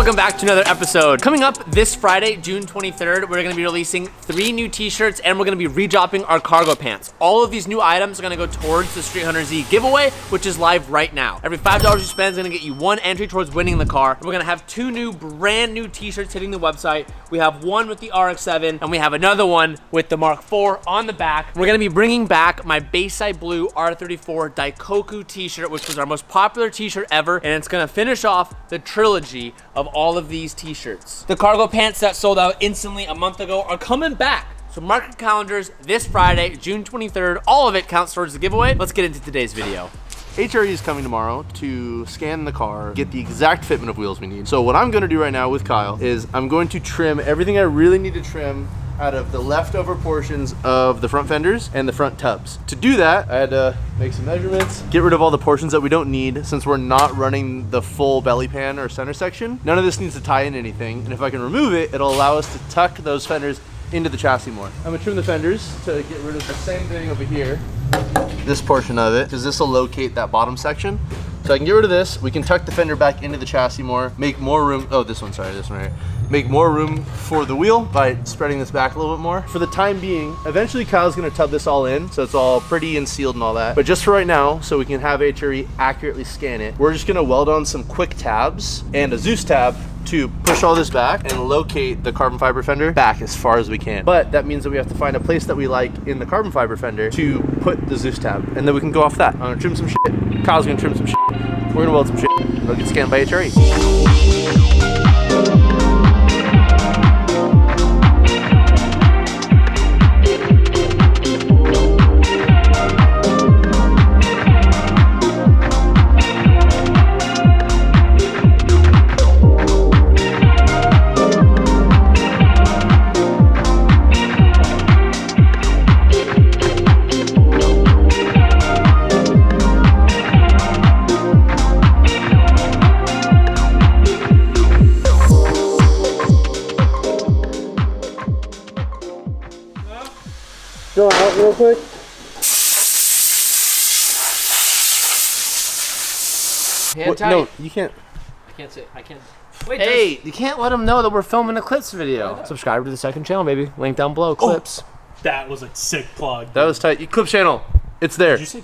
welcome back to another episode. Coming up this Friday, June 23rd, we're gonna be releasing 3 new t-shirts and we're gonna be redropping our cargo pants. All of these new items are gonna go towards the Street Hunter Z giveaway, which is live right now. Every $5 you spend is gonna get you 1 entry towards winning the car. We're gonna have 2 new brand new t-shirts hitting the website. We have one with the RX-7 and we have another one with the Mark IV on the back. We're gonna be bringing back my Bayside Blue R34 Daikoku t-shirt, which was our most popular t-shirt ever, and it's gonna finish off the trilogy of all of these t-shirts. The cargo pants that sold out instantly a month ago are coming back. So mark your calendars this Friday, June 23rd. All of it counts towards the giveaway. Let's get into today's video. HRE is coming tomorrow to scan the car, get the exact fitment of wheels we need. So what I'm gonna do right now with Kyle is I'm going to trim everything I really need to trim out of the leftover portions of the front fenders and the front tubs. To do that, I had to make some measurements, get rid of all the portions that we don't need since we're not running the full belly pan or center section. None of this needs to tie in anything, and if I can remove it, it'll allow us to tuck those fenders into the chassis more. I'm gonna trim the fenders to get rid of the same thing over here, this portion of it, because this will locate that bottom section. So I can get rid of this, we can tuck the fender back into the chassis more, make more room, oh this one right here. Make more room for the wheel by spreading this back a little bit more. For the time being, eventually Kyle's gonna tub this all in, so it's all pretty and sealed and all that. But just for right now, so we can have HRE accurately scan it, we're just gonna weld on some quick tabs and a Zeus tab to push all this back and locate the carbon fiber fender back as far as we can. But that means that we have to find a place that we like in the carbon fiber fender to put the Zeus tab, and then we can go off that. I'm gonna trim some shit, Kyle's gonna trim some shit, we're gonna weld some shit, it'll get scanned by HRE. Go out real quick. Hand tight. No, you can't. I can't say. I can't. Wait, hey, you can't let them know that we're filming a clips video. Subscribe to the second channel, baby. Link down below. Clips. That was a sick plug. That was tight. You clip channel. It's there. Did you say?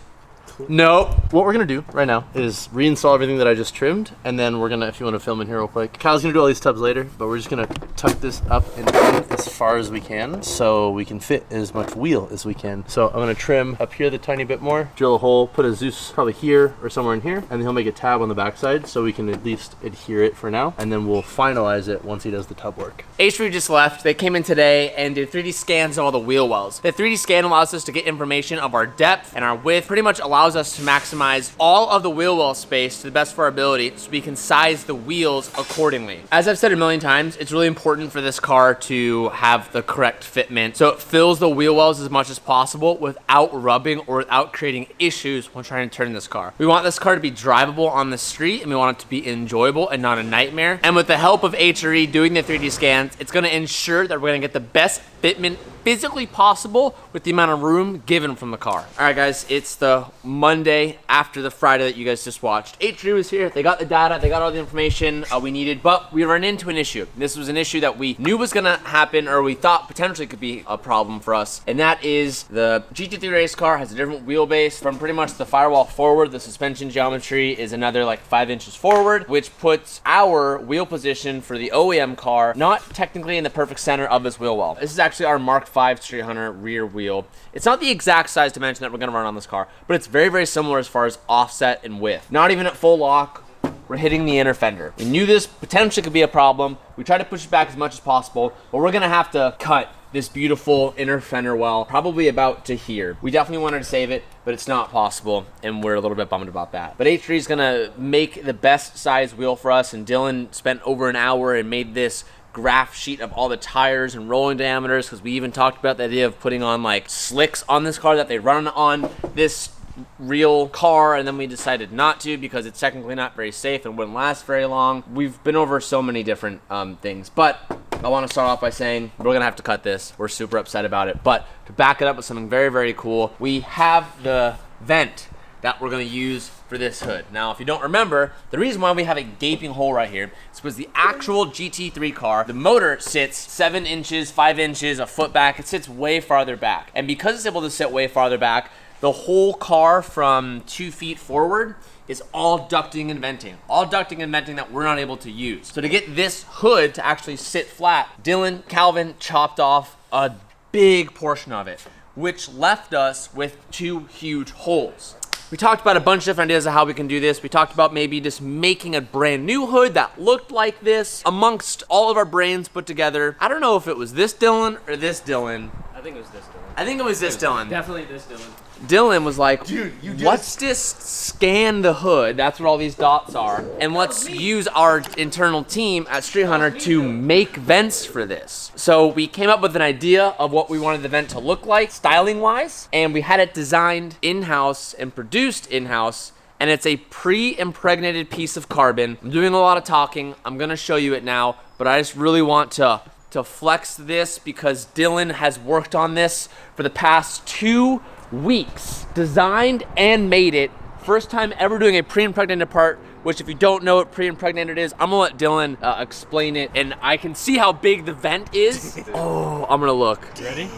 No. What we're gonna do right now is reinstall everything that I just trimmed, and then we're gonna, if you want to film in here real quick, Kyle's gonna do all these tubs later, but we're just gonna tuck this up and in as far as we can so we can fit as much wheel as we can. So I'm gonna trim up here the tiny bit more, drill a hole, put a Zeus probably here or somewhere in here, and then he'll make a tab on the backside so we can at least adhere it for now, and then we'll finalize it once he does the tub work. H3 just left. They came in today and did 3D scans of all the wheel wells. The 3D scan allows us to get information of our depth and our width, pretty much allows us to maximize all of the wheel well space to the best of our ability so we can size the wheels accordingly. As I've said a million times, it's really important for this car to have the correct fitment so it fills the wheel wells as much as possible without rubbing or without creating issues when trying to turn this car. We want this car to be drivable on the street and we want it to be enjoyable and not a nightmare. And with the help of HRE doing the 3D scans, it's gonna ensure that we're gonna get the best fitment physically possible with the amount of room given from the car. All right, guys, it's the Monday after the Friday that you guys just watched. H3 was here. They got the data. They got all the information we needed, but we ran into an issue. This was an issue that we knew was gonna happen, or we thought potentially could be a problem for us, and that is the GT3 race car has a different wheelbase from pretty much the firewall forward. The suspension geometry is another like 5 inches forward, which puts our wheel position for the OEM car not technically in the perfect center of this wheel well. This is actually our Mark V Street Hunter rear wheel. It's not the exact size dimension that we're gonna run on this car, but it's very, very similar as far as offset and width. Not even at full lock, we're hitting the inner fender. We knew this potentially could be a problem. We tried to push it back as much as possible, but we're gonna have to cut this beautiful inner fender well, probably about to here. We definitely wanted to save it, but it's not possible, and we're a little bit bummed about that. But H3 is gonna make the best size wheel for us, and Dylan spent over an hour and made this graph sheet of all the tires and rolling diameters, because we even talked about the idea of putting on like slicks on this car that they run on this real car, and then we decided not to because it's technically not very safe and wouldn't last very long. We've been over so many different things, but I want to start off by saying we're gonna have to cut this. We're super upset about it, but to back it up with something very, very cool, we have the vent that we're gonna use for this hood. Now, if you don't remember, the reason why we have a gaping hole right here is because the actual GT3 car, the motor sits 7 inches, 5 inches, a foot back. It sits way farther back. And because it's able to sit way farther back, the whole car from 2 feet forward is all ducting and venting. All ducting and venting that we're not able to use. So to get this hood to actually sit flat, Dylan, Calvin chopped off a big portion of it, which left us with 2 huge holes. We talked about a bunch of different ideas of how we can do this. We talked about maybe just making a brand new hood that looked like this. Amongst all of our brains put together, I don't know if it was this Dylan or this Dylan. I think it was this Dylan. I think it was this Dylan. Definitely this Dylan. Dylan was like, Dude, you did let's just scan the hood. That's what all these dots are. And let's use our internal team at Street Hunter to make vents for this. So we came up with an idea of what we wanted the vent to look like, styling wise. And we had it designed in-house and produced in-house. And it's a pre-impregnated piece of carbon. I'm doing a lot of talking. I'm gonna show you it now, but I just really want to flex this because Dylan has worked on this for the past 2 weeks, designed and made it. First time ever doing a pre-impregnated part, which if you don't know what pre-impregnated is, I'm gonna let Dylan explain it, and I can see how big the vent is. Oh, I'm gonna look. Ready?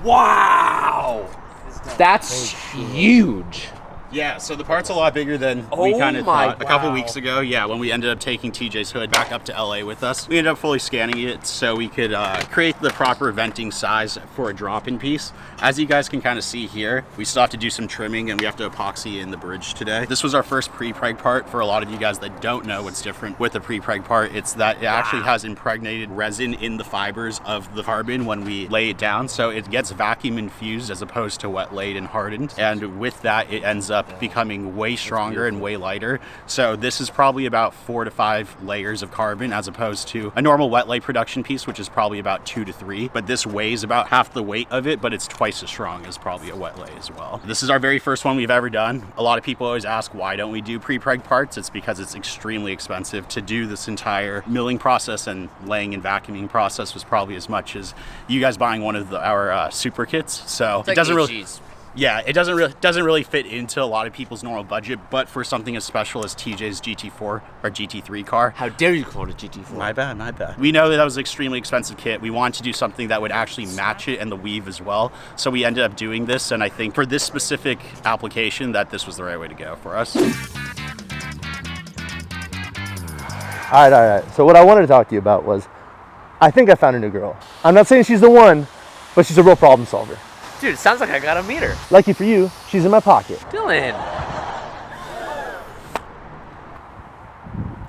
Wow! That's huge. Yeah, so the part's a lot bigger than Oh we kind of my thought. A couple wow. weeks ago, yeah, when we ended up taking TJ's hood back up to LA with us, we ended up fully scanning it so we could create the proper venting size for a drop-in piece. As you guys can kind of see here, we still have to do some trimming and we have to epoxy in the bridge today. This was our first PrePreg part. For a lot of you guys that don't know what's different with the PrePreg part, it's that it actually has impregnated resin in the fibers of the carbon when we lay it down. So it gets vacuum infused as opposed to wet laid and hardened. And with that, it ends up becoming way stronger and way lighter. So this is probably about 4 to 5 layers of carbon as opposed to a normal wet lay production piece, which is probably about 2 to 3. But this weighs about half the weight of it, but it's twice as strong as probably a wet lay as well. This is our very first one we've ever done. A lot of people always ask, why don't we do pre-preg parts? It's because it's extremely expensive to do this entire milling process, and laying and vacuuming process was probably as much as you guys buying one of our super kits. So It's it like doesn't really. AGs. Yeah, it doesn't really fit into a lot of people's normal budget, but for something as special as TJ's GT4 or GT3 car. How dare you call it a GT4? My bad. We know that was an extremely expensive kit. We wanted to do something that would actually match it and the weave as well. So we ended up doing this, and I think for this specific application that this was the right way to go for us. All right. So what I wanted to talk to you about was, I think I found a new girl. I'm not saying she's the one, but she's a real problem solver. Dude, it sounds like I gotta meet her. Lucky for you, she's in my pocket. Dylan.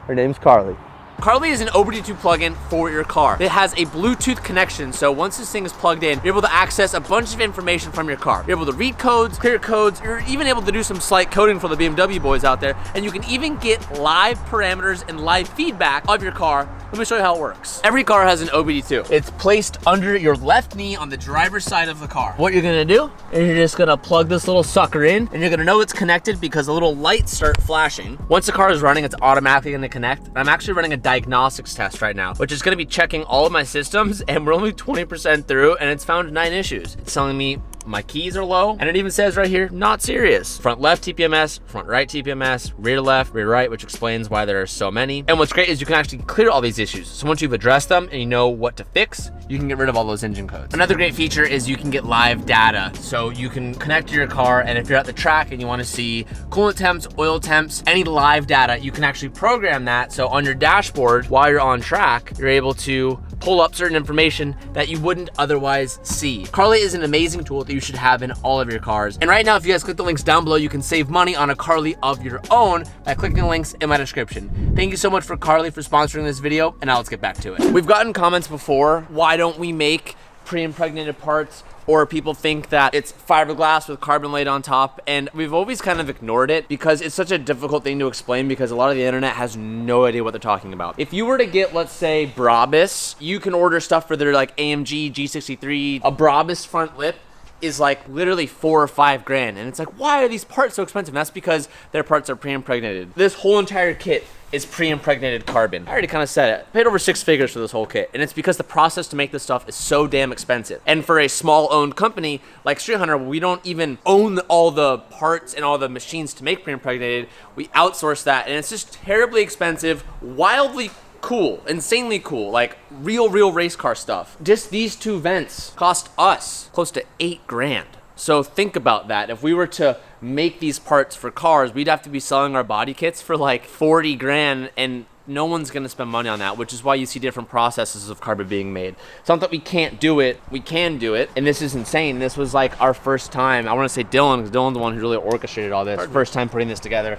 Her name's Carly. Carly is an OBD2 plugin for your car. It has a Bluetooth connection, so once this thing is plugged in, you're able to access a bunch of information from your car. You're able to read codes, clear codes, you're even able to do some slight coding for the BMW boys out there, and you can even get live parameters and live feedback of your car. Let me show you how it works. Every car has an OBD2. It's placed under your left knee on the driver's side of the car. What you're gonna do is you're just gonna plug this little sucker in, and you're gonna know it's connected because the little lights start flashing. Once the car is running, it's automatically gonna connect. I'm actually running a diagnostics test right now, which is gonna be checking all of my systems, and we're only 20% through, and it's found 9 issues. It's telling me my keys are low, and it even says right here, not serious. Front left TPMS, front right TPMS, rear left, rear right, which explains why there are so many. And what's great is you can actually clear all these issues. So once you've addressed them and you know what to fix, you can get rid of all those engine codes. Another great feature is you can get live data. So you can connect to your car, and if you're at the track and you wanna see coolant temps, oil temps, any live data, you can actually program that. So on your dashboard, while you're on track, you're able to pull up certain information that you wouldn't otherwise see. Carly is an amazing tool that you should have in all of your cars. And right now, if you guys click the links down below, you can save money on a Carly of your own by clicking the links in my description. Thank you so much for Carly for sponsoring this video, and now let's get back to it. We've gotten comments before, why don't we make pre-impregnated parts? Or people think that it's fiberglass with carbon laid on top, and we've always kind of ignored it because it's such a difficult thing to explain because a lot of the internet has no idea what they're talking about. If you were to get, let's say, Brabus, you can order stuff for their like AMG, G63, a Brabus front lip is like literally 4 or 5 grand. And it's like, why are these parts so expensive? And that's because their parts are pre-impregnated. This whole entire kit is pre-impregnated carbon. I already kind of said it. I paid over 6 figures for this whole kit. And it's because the process to make this stuff is so damn expensive. And for a small owned company like Street Hunter, we don't even own all the parts and all the machines to make pre-impregnated. We outsource that, and it's just terribly expensive, wildly cool, insanely cool, like real race car stuff. Just these 2 vents cost us close to 8 grand. So think about that. If we were to make these parts for cars, we'd have to be selling our body kits for like 40 grand, and no one's gonna spend money on that, which is why you see different processes of carbon being made. It's not that we can't do it, we can do it, and this is insane. This was like our first time. I wanna say Dylan, because Dylan's the one who really orchestrated all this. First time putting this together.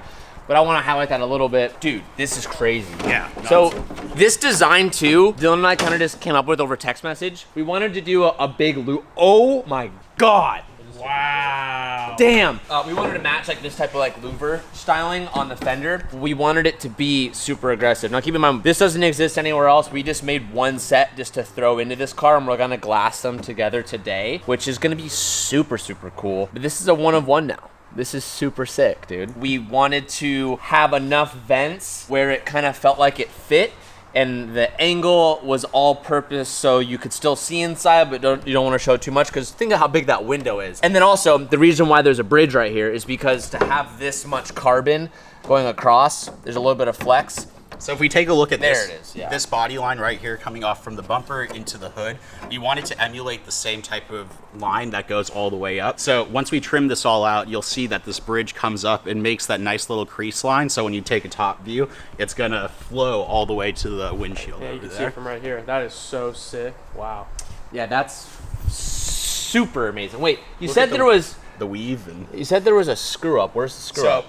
But I want to highlight that a little bit. Dude, this is crazy. Yeah. So this design too, Dylan and I kind of just came up with over text message. We wanted to do a big loop. Oh my God. Wow. Damn. We wanted to match like this type of like louver styling on the fender. We wanted it to be super aggressive. Now keep in mind, this doesn't exist anywhere else. We just made one set just to throw into this car, and we're gonna glass them together today, which is gonna be super cool. But this is a 1 of 1 now. This is super sick, dude. We wanted to have enough vents where it kind of felt like it fit, and the angle was all purpose so you could still see inside, but you don't want to show too much, because think of how big that window is. And then also, the reason why there's a bridge right here is because to have this much carbon going across, there's a little bit of flex. So if we take a look at this, There it is, yeah. This body line right here coming off from the bumper into the hood, we wanted to emulate the same type of line that goes all the way up. So once we trim this all out, you'll see that this bridge comes up and makes that nice little crease line. So when you take a top view, it's gonna flow all the way to the windshield. Yeah, you over can see there. it from right here. That is so sick. Wow. Yeah, that's super amazing. Wait, you Look said at there was the weave and you said there was a screw up. Where's the screw up?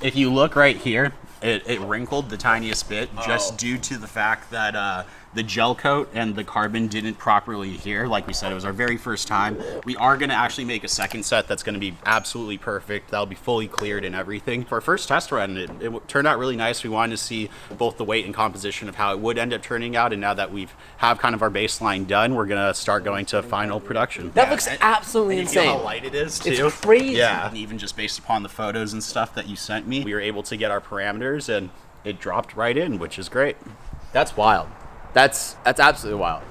If you look right here, it wrinkled the tiniest bit just due to the fact that the gel coat and the carbon didn't properly adhere. Like we said, it was our very first time. We are gonna actually make a second set that's gonna be absolutely perfect. That'll be fully cleared and everything. For our first test run, it turned out really nice. We wanted to see both the weight and composition of how it would end up turning out. And now that we've have kind of our baseline done, we're gonna start going to final production. That looks absolutely And you insane. know how light it is too. It's crazy. Yeah, and even just based upon the photos and stuff that you sent me, we were able to get our parameters and it dropped right in, which is great. That's wild. That's absolutely wild.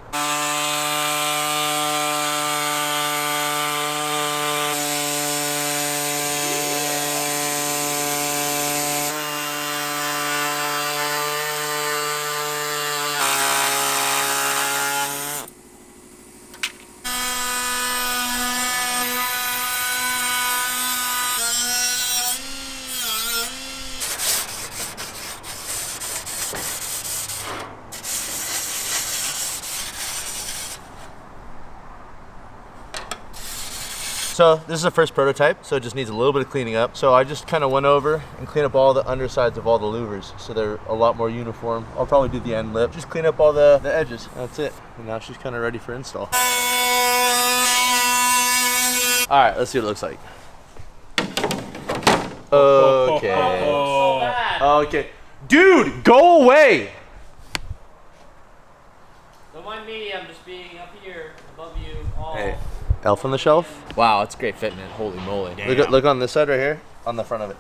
So this is the first prototype, so it just needs a little bit of cleaning up. So I just kind of went over and cleaned up all the undersides of all the louvers, so they're a lot more uniform. I'll probably do the end lip, just clean up all the edges. That's it. And now she's kind of ready for install. All right, let's see what it looks like. Okay. Okay. Dude, go away. Don't mind me, I'm just being up here above you all. Hey, elf on the shelf. Wow, that's great fitment. Holy moly. Look on this side right here, on the front of it.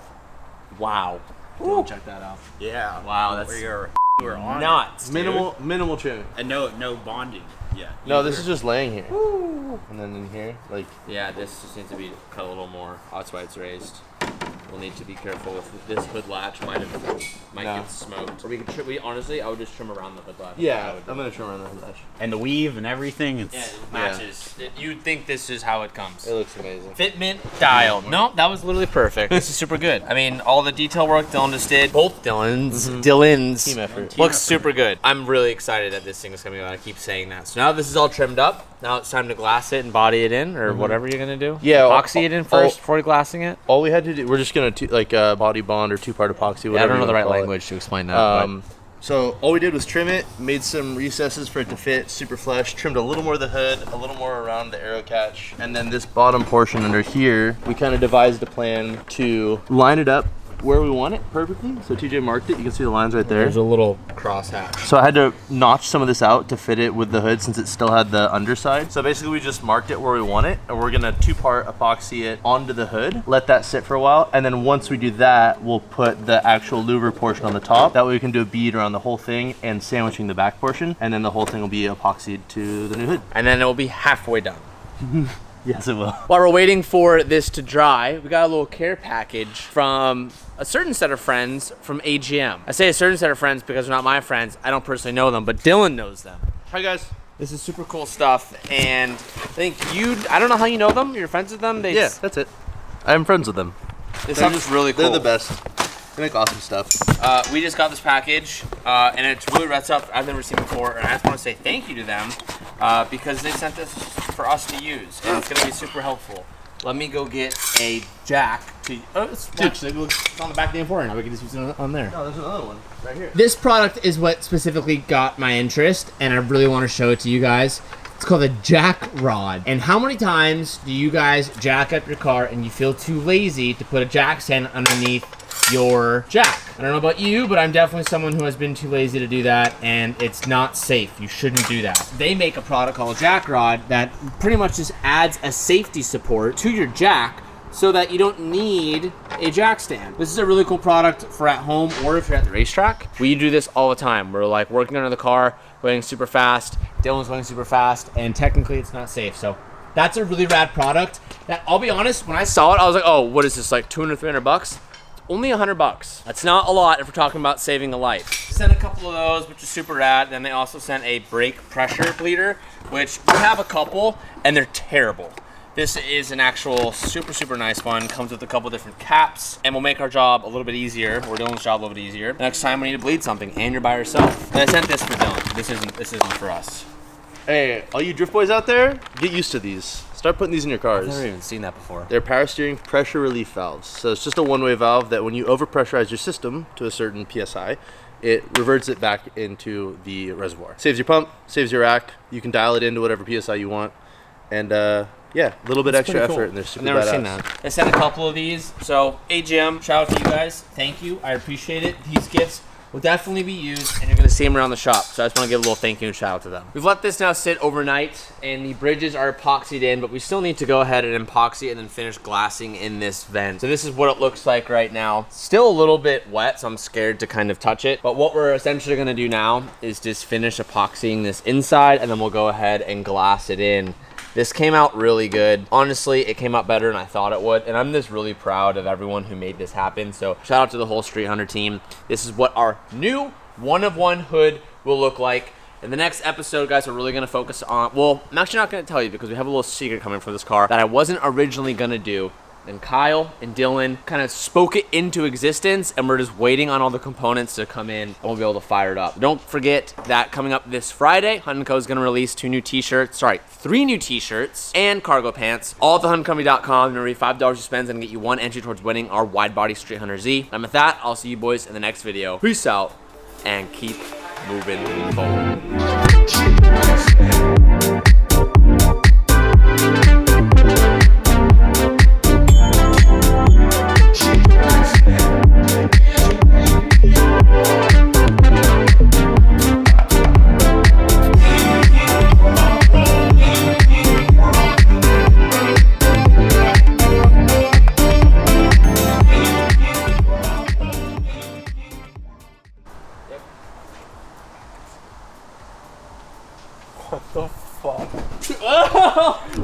Wow. Check that out. Yeah. Wow, that's we're on it. nuts. dude. Minimal trimming. And no bonding. Yeah. No, this is just laying here. And then in here, like. Yeah, this just needs to be cut a little more. That's why it's raised. We'll need to be careful with this hood latch. Might get smoked. Or we could we honestly, I would just trim around the hood latch. Yeah, I'm gonna trim around the hood latch. And the weave and everything. It's, Yeah, it matches. You'd think this is how it comes. It looks amazing. Fitment dialed. No, that was literally perfect. This is super good. I mean, all the detail work Dylan just did. Both Dylan's Team effort. looks super good. I'm really excited that this thing is coming out. I keep saying that. So now this is all trimmed up. Now it's time to glass it and body it in, or whatever you're gonna do. Yeah, epoxy it in first before glassing it. All we had to do, we're just gonna body bond or 2-part epoxy. Yeah, I Whatever don't know you the wanna right call it. language to explain that. So all we did was trim it, made some recesses for it to fit super flush, trimmed a little more of the hood, a little more around the aero catch, and then this bottom portion under here, we kind of devised a plan to line it up where we want it perfectly. So TJ marked it. You can see the lines right there. There's a little crosshatch. So I had to notch some of this out to fit it with the hood since it still had the underside. So basically we just marked it where we want it, and we're gonna 2-part epoxy it onto the hood, let that sit for a while, and then once we do that, we'll put the actual louver portion on the top. That way we can do a bead around the whole thing and sandwiching the back portion, and then the whole thing will be epoxied to the new hood. And then it will be halfway done. Yes, it will. While we're waiting for this to dry, we got a little care package from a certain set of friends from AGM. I say a certain set of friends because they're not my friends. I don't personally know them, but Dylan knows them. Hi guys. This is super cool stuff, and I think I don't know how you know them. You're friends with them? Yeah, that's it. I'm friends with them. This stuff is really cool. They're the best. They make awesome stuff. We just got this package, and it's really rad stuff I've never seen before, and I just want to say thank you to them because they sent this for us to use, and it's going to be super helpful. Let me go get a jack to... Oh, actually, it's on the back of the M4 now. We can just use it on there. No, there's another one right here. This product is what specifically got my interest, and I really want to show it to you guys. It's called a jack rod. And how many times do you guys jack up your car and you feel too lazy to put a jack stand underneath your jack? I don't know about you, but I'm definitely someone who has been too lazy to do that, and it's not safe. You shouldn't do that. They make a product called a jack rod that pretty much just adds a safety support to your jack so that you don't need a jack stand. This is a really cool product for at home or if you're at the racetrack. We do this all the time. We're like working under the car, going super fast. Dylan's going super fast, and technically it's not safe. So that's a really rad product that, I'll be honest, when I saw it, I was like, oh, what is this, like 200, 300 bucks? It's only 100 bucks. That's not a lot if we're talking about saving a life. Sent a couple of those, which is super rad. Then they also sent a brake pressure bleeder, which we have a couple, and they're terrible. This is an actual super nice one. Comes with a couple different caps and will make our job a little bit easier, or Dylan's job a little bit easier. Next time we need to bleed something and you're by yourself. And I sent this for Dylan. This isn't for us. Hey, all you drift boys out there, get used to these. Start putting these in your cars. I've never even seen that before. They're power steering pressure relief valves. So it's just a one-way valve that when you overpressurize your system to a certain PSI, it reverts it back into the reservoir. Saves your pump, saves your rack. You can dial it into whatever PSI you want. And yeah, a little bit extra effort, and they're super badass. I've never seen that. I sent a couple of these, so AGM, shout out to you guys. Thank you, I appreciate it. These gifts will definitely be used, and you're gonna see them around the shop, so I just wanna give a little thank you and shout out to them. We've let this now sit overnight, and the bridges are epoxied in, but we still need to go ahead and epoxy and then finish glassing in this vent. So this is what it looks like right now. Still a little bit wet, so I'm scared to kind of touch it, but what we're essentially gonna do now is just finish epoxying this inside, and then we'll go ahead and glass it in. This came out really good. Honestly, it came out better than I thought it would, and I'm just really proud of everyone who made this happen. So shout out to the whole Street Hunter team. This is what our new one-of-one hood will look like. In the next episode, guys, we're really gonna focus on, well, I'm actually not gonna tell you because we have a little secret coming for this car that I wasn't originally gonna do. And Kyle and Dylan kind of spoke it into existence, and we're just waiting on all the components to come in, and we'll be able to fire it up. Don't forget that coming up this Friday, Hunt & Co is going to release 3 new t-shirts and cargo pants, all at thehuntandcompany.com. And every $5 you spend is going to get you 1 entry towards winning our wide body Street Hunter Z. And with that, I'll see you boys in the next video. Peace out, and keep moving forward.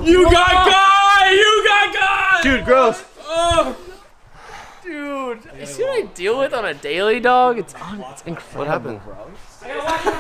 You got guy! You got guy! Dude, gross. Oh, dude, you see what I deal with on a daily, dog? It's incredible. What happened?